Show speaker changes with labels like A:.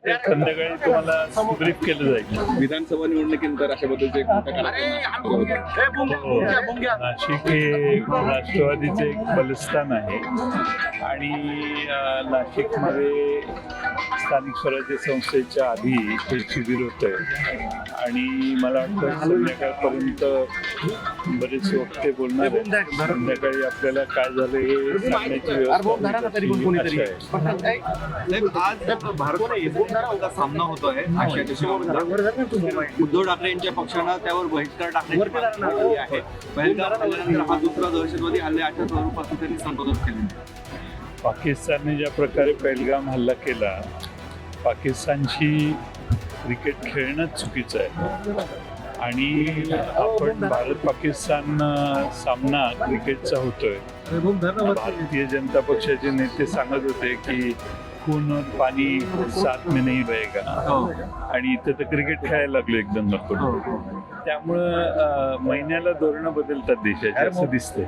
A: संध्याकाळी तुम्हाला ब्रीफ केलं जाईल.
B: विधानसभा निवडणुकीनंतर अशा बद्दलचे एक मोठा कार्यक्रम
A: हो, नाशिक हे राष्ट्रवादीचे एक बलस्थान आहे आणि नाशिकमध्ये स्थानिक स्वराज्य संस्थेच्या आधी हे शिबिर होतं आणि मला वाटतं संध्याकाळपर्यंत बरेच वक्ते बोलणार आहेत. संध्याकाळी आपल्याला काय झालं हे सांगण्याची व्यवस्था
B: आज भारत सामना होतोय आशिया चषकामध्ये. उद्धव ठाकरे यांच्या पक्षानं त्यावर बहिष्कार टाकण्याची मागणी आहे. पहलगाम हल्ल्यानंतर हा दुसरा दहशतवादी हल्ले अशा स्वरूपात त्यांनी संबोधित केले.
A: पाकिस्तानने ज्या प्रकारे पहलगाम हल्ला केला, पाकिस्तानशी क्रिकेट खेळणंच चुकीचं आहे आणि आपण भारत पाकिस्तान सामना क्रिकेटचा होतोय. भारतीय जनता पक्षाचे नेते सांगत होते की खून और पाणी साथ में नहीं बहेगा आणि इथं तर क्रिकेट खेळायला लागलो एकदम नको. त्यामुळं महिन्याला धोरणं बदलतात देशाची असं दिसतंय.